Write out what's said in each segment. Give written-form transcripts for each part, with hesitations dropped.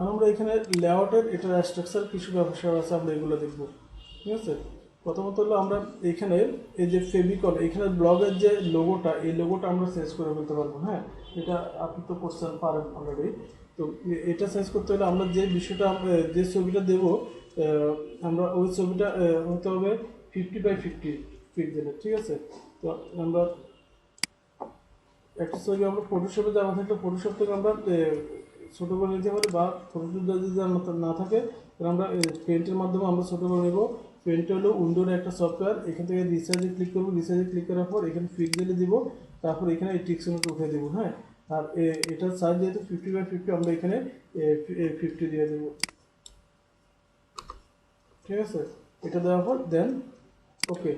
আমরা এখানে লেআউটের এটা স্ট্রাকচার কিছু ব্যবসা আছে, আমরা এগুলো দেখব। ঠিক আছে, প্রথমত হলো আমরা এখানে এই যে ফেভিকল, এখানে ব্লগের যে লোগোটা, এই লোগোটা আমরা চেঞ্জ করে ফেলতে পারবো। হ্যাঁ, এটা আপনি তো করছেন, পারেন অলরেডি। তো এটা চেঞ্জ করতে হলে আমরা যে বিষয়টা যে ছবিটা দেব, আমরা ওই ছবিটা হতে হবে 50x50 পিক্সেলের। ঠিক আছে, তো আমরা একটা ছবি আমরা ফটোশপে দেওয়া থাকলে ফটোশপ থেকে আমরা ছোটো করে নিতে পারি, বা ফটোশপ যদি না থাকে তাহলে আমরা পেন্টের মাধ্যমে আমরা ছোটো করে নেব। পেন্ট হলো উইন্ডোর একটা সফটওয়্যার, এখান থেকে রিসার্চে ক্লিক করবো, রিসার্চে ক্লিক করার পর এখানে পিক্সেলে দিব, তারপর এখানে এই টিক্সনটা উঠে দেবো। হ্যাঁ, আর এটার সাইজ যেহেতু 50x50, আমরা এখানে 50 দিয়ে দেবো। ঠিক আছে, এটা দেওয়ার পর দেন ওকে,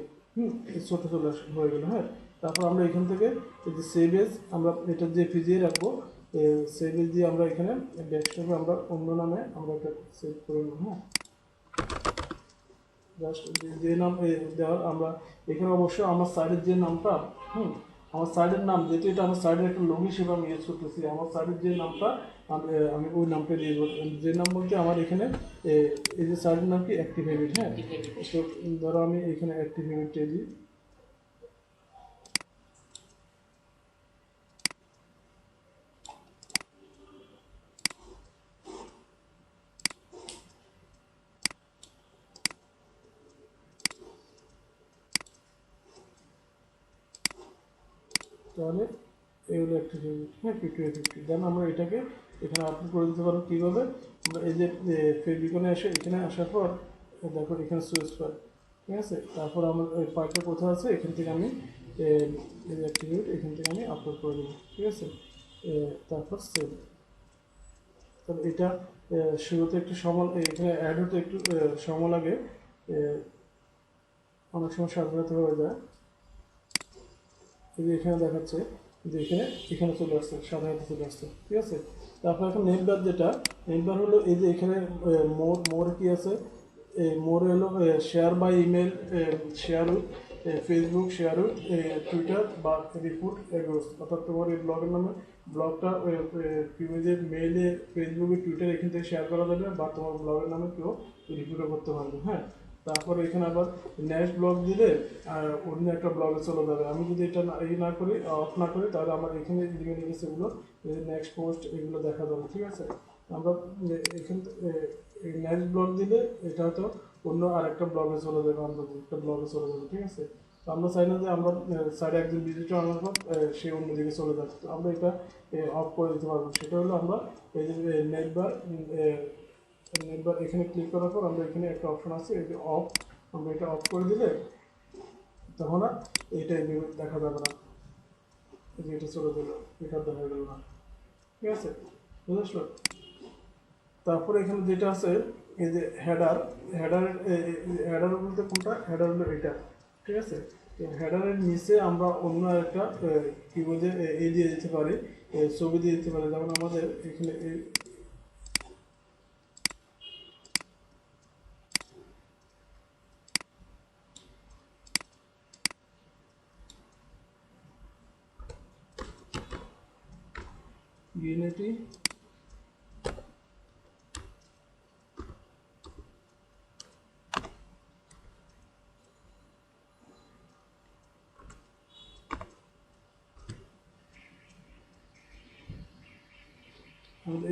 ছোটো চলে হয়ে গেলো। হ্যাঁ, তারপর আমরা এখান থেকে এই যে সেভ এজ, আমরা এটা যে ভিজিয়ে রাখবো, সেভ এজ দিয়ে আমরা এখানে ডেস্কটপে আমরা অন্য নামে আমরা এটা সেভ করে নেব। হ্যাঁ, জাস্ট যে নাম দেওয়ার, আমরা এখানে অবশ্যই আমার সাইডের যে নামটা, আমার সাইডের নাম, যেহেতু এটা আমার সাইডের একটা লোগো হিসেবে আমি ইউজ করতেছি, আমার সাইডের যে নামটা আমি ওই নামটা দিয়ে দেবো। যে নাম বলতে আমার এখানে এই যে সাইডের নাম কি অ্যাক্টিভ হ্যাবিট। হ্যাঁ, তো ধরো আমি এখানে অ্যাক্টিভ হ্যাবিটটা দিই। তাহলে এগুলো একটা হ্যাঁ 50x50। দেন আমরা এটাকে এখানে আপলোড করে দিতে পারবো। কীভাবে? আমরা এই যে ফেভিকনে এসে এখানে আসার পর দেখো এখানে সুইচ পাই। ঠিক আছে, তারপর আমার ওই পার্টটা কোথায় আছে, এখান থেকে আমি অ্যাক্টিভেট এখান থেকে আমি আপলোড করে দেবো। ঠিক আছে, তারপর সেভ। তাহলে এটা শুরুতে একটু সময়, এখানে অ্যাড হতে একটু সময় লাগে, অনেক সময় সাধারণত হয়ে যায়। এই যে এখানে দেখাচ্ছে যে এখানে এখানে চলে আসছে, সাধারণত চলে আসছে। ঠিক আছে, তারপর এখন নেম বার, যেটা নেম বার হলো এই যে এখানে মোর কি আছে, মোর হলো share by email, share with Facebook, share with Twitter বা রিপোর্ট এগোস, অর্থাৎ তোমার এই ব্লগের নামে ব্লগটা যে মেইলে, ফেসবুকে, টুইটার এখান থেকে শেয়ার করা যাবে, বা তোমার ব্লগের নামে কেউ রিপোর্টও করতে পারবে। হ্যাঁ, তারপরে এখানে আবার নেক্সট ব্লগ দিলে অন্য একটা ব্লগে চলে যাবে। আমি যদি এটা না করি, অফ না করি, তাহলে আমার এখানে লিখেছে এগুলো নেক্সট পোস্ট, এগুলো দেখা যাবে। ঠিক আছে, আমরা এখান এই নেক্সট ব্লগ দিলে এটা হয়তো অন্য আরেকটা ব্লগে চলে যাবে, আমরা একটা ব্লগে চলে যাবে। ঠিক আছে, তো আমরা চাই না যে আমরা সাইডে একজন ভিজিটর আনার পর সে অন্যদিকে চলে যাচ্ছে, তো আমরা এটা অফ করে দিতে পারবো। সেটা হলো আমরা এই যে নেটবার এখানে ক্লিক করার পর আমরা এখানে একটা অপশন আছে, এই যে অফ, আমরা এটা অফ করে দিলে তখন আর এইটা দেখা যাবে না, এই যে এটা চলে গেলো, এটা দেখা গেল না। ঠিক আছে, বুঝতে। তারপরে এখানে যেটা আছে এই যে হেডার, হেডার বলতে কোনটা, হেডার হলো এটা। ঠিক আছে, হেডারের নিচে আমরা অন্য একটা কি বলছে এই দিয়ে দিতে পারি, ছবি দিয়ে দিতে পারি। যেমন আমাদের এখানে ইউনিটি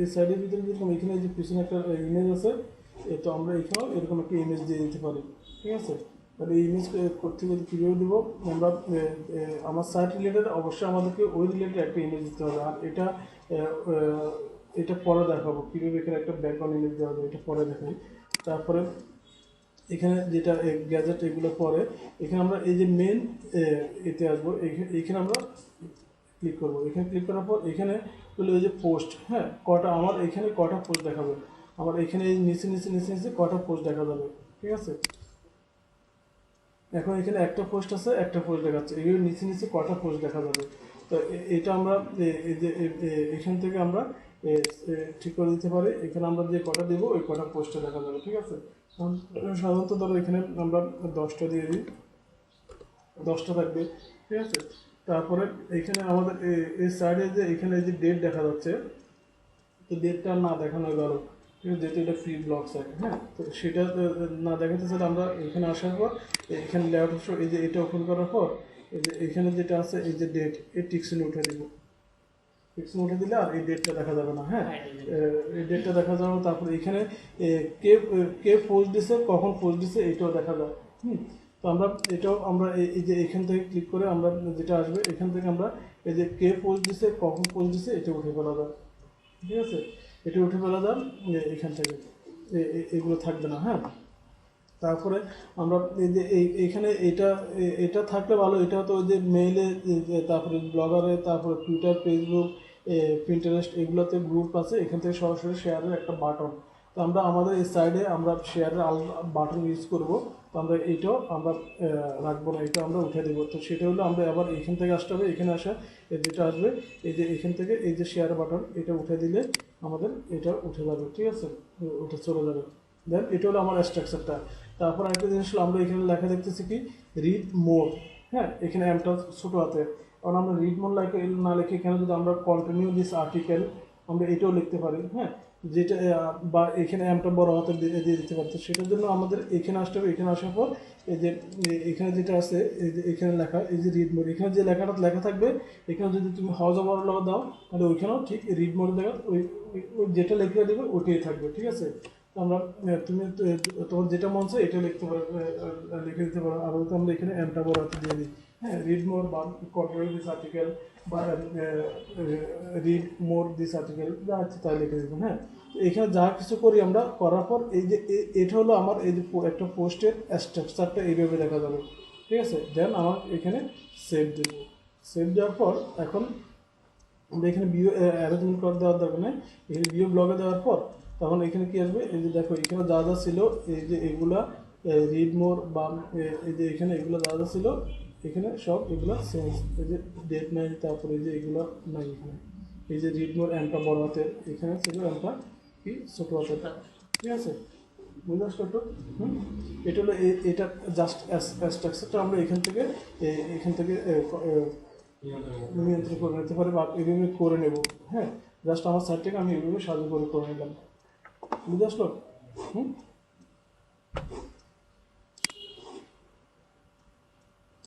এই সাইডের ভিতরে যেরকম এখানে যে পিছনে একটা ইমেজ আছে, তো আমরা এখানেও এরকম একটা ইমেজ দিয়ে দিতে পারি। ঠিক আছে, তাহলে এই ইমেজ করতে গেলে কীভাবে দেবো আমরা, আমার সাইট রিলেটেড অবশ্যই আমাদেরকে ওই রিলেটেড একটা ইমেজ দিতে হবে। আর এটা এটা পরে দেখাবো কীভাবে এখানে একটা ব্যাকগ্রাউন্ড ইমেজ দেওয়া যাবে, এটা পরে দেখাই। তারপরে এখানে যেটা গ্যাজেট, এগুলো পরে এখানে আমরা এই যে মেন এতে আসবো, এখানে আমরা ক্লিক করবো। এখানে ক্লিক করার পর এখানে হলো এই যে পোস্ট। হ্যাঁ, কটা আমার এখানে কটা পোস্ট দেখাবে, আমার এখানে এই নিচে নিচে নিচে নিচে কটা পোস্ট দেখা যাবে। ঠিক আছে, এখন এখানে একটা পোস্ট আছে, একটা পোস্ট দেখাচ্ছে, এগুলো নিচে নিচে কটা পোস্ট দেখা যাবে। তো এটা আমরা এই যে এখান থেকে আমরা ঠিক করে দিতে পারি, এখানে আমরা যে কটা দেবো ওই কটা পোস্টে দেখা যাবে। ঠিক আছে, সাধারণত ধরো এখানে আমরা 10টা দিয়ে দিই, 10টা থাকবে। ঠিক আছে, তারপরে এখানে আমাদের এই সাইডে যে এখানে যে ডেট দেখা যাচ্ছে, তো ডেটটা না দেখানো গেল, ঠিক আছে, যেহেতু এটা ফ্রি ব্লক সাইট। হ্যাঁ, তো সেটা না দেখাতে চাইলে আমরা এখানে আসার পর এখানে লেআউট অপশন, এই যে এটা ওপেন করার পর এই যে এখানে যেটা আছে এই যে ডেট, এই টিক্সিন উঠে দিব। টিক্সিন উঠে দিলে আর এই ডেটটা দেখা যাবে না। হ্যাঁ, এই ডেটটা দেখা যাবে। তারপরে এখানে কে কে পোস্ট দিছে, কখন পোস্ট দিছে, এটাও দেখা যায়। তো আমরা এটাও আমরা এই যে এখান থেকে ক্লিক করে আমরা যেটা আসবে এখান থেকে আমরা এই যে কে পোস্ট দিছে, কখন পোস্ট দিছে, এটা উঠে ফেলা যায়। ঠিক আছে, এটা উঠে ফেলা যায় এখান থেকে, এগুলো থাকবে না। হ্যাঁ, তারপরে আমরা এই যে এইখানে এটা থাকলে ভালো। এটা তো ওই যে মেইলে, তারপরে ব্লগারে, তারপরে টুইটার, ফেসবুক, পিন্টারেস্ট, এগুলোতে গ্রুপ আছে, এখান থেকে সরাসরি শেয়ারের একটা বাটন। তো আমরা আমাদের এই সাইডে আমরা শেয়ারের বাটন ইউজ করব। তো আমরা এইটাও আমরা রাখবো না, এটা আমরা উঠে দেবো। তো সেটা হলো আমরা আবার এখান থেকে আসতে হবে। এখানে আসা যেটা আসবে এই যে এখান থেকে এই যে শেয়ার বাটন, এটা উঠে দিলে আমাদের এটা উঠে যাবে। ঠিক আছে, উঠে চলে যাবে। দেন এটা হলো আমার স্ট্রাকচারটা। তারপর আরেকটা জিনিস হলো আমরা এখানে লেখা দেখতেছি কি রিড মোর। হ্যাঁ, এখানে এমটা ছোটো হাতে, কারণ আমরা রিড মোর না লিখে এখানে যদি আমরা কন্টিনিউ দিস আর্টিকেল আমরা এটাও লিখতে পারি। হ্যাঁ, যেটা বা এখানে এমটা বড় হাতে দিয়ে দিতে পারি। তো সেটার জন্য আমাদের এখানে আসতে হবে। এখানে আসার পর এই যে এখানে যেটা আছে এই যে এখানে লেখা এই যে রিড মোর, এখানে যে লেখাটা লেখা থাকবে এখানে যদি তুমি হাউস ওভার লগা দাও তাহলে ওইখানেও ঠিক রিড মোর দেখা ওই যেটা লেখা দেবে ওইটাই থাকবে। ঠিক আছে, আমরা তুমি তোমার যেটা মন চায় এটা লিখতে পারো, লিখে দিতে পারো। আর তো আমরা এখানে এমটা বড় হাতে দিয়ে দিই। হ্যাঁ, রিড মোর বা কন্ট্রোল দিস আর্টিকেল বা রিড মোর দিস আর্টিকেল যা আছে তাই লিখে দিবেন। হ্যাঁ, তো এখানে যা কিছু করি আমরা করার পর এই যে এটা হলো আমার এই যে একটা পোস্টের স্ট্রাকচারটা এইভাবে দেখা যাবে। ঠিক আছে, দেন আমার এখানে সেভ দেব। সেভ দেওয়ার পর এখন আমরা এখানে ভিউ অ্যারেঞ্জমেন্ট করে দেওয়ার দরকার নেই। এখানে ভিউ ব্লগে দেওয়ার পর তখন এখানে কি আসবে, এই যে দেখো এখানে যা যা ছিল এই যে এগুলা রিড মোর বা এই যে এখানে এগুলো যা যা ছিল এখানে সব এগুলো চেঞ্জ। এই যে ডেট নাই, তারপরে এই যে এগুলো নাই এখানে। এই যে রিড মোর এমটা বড় হাতের, এখানে ছিল এমটা কি ছোটো হাতের। ঠিক আছে, বুঝতে পারছো একটু? এটা হলো এটা জাস্ট স্ট্রাকচারটা আমরা এখান থেকে নিয়ন্ত্রণ করে নিতে পারি বা এভাবে করে নেব। হ্যাঁ, জাস্ট আমার সাইডটাকে আমি এভাবে সাজু করে নিলাম। বুঝতে আসলো?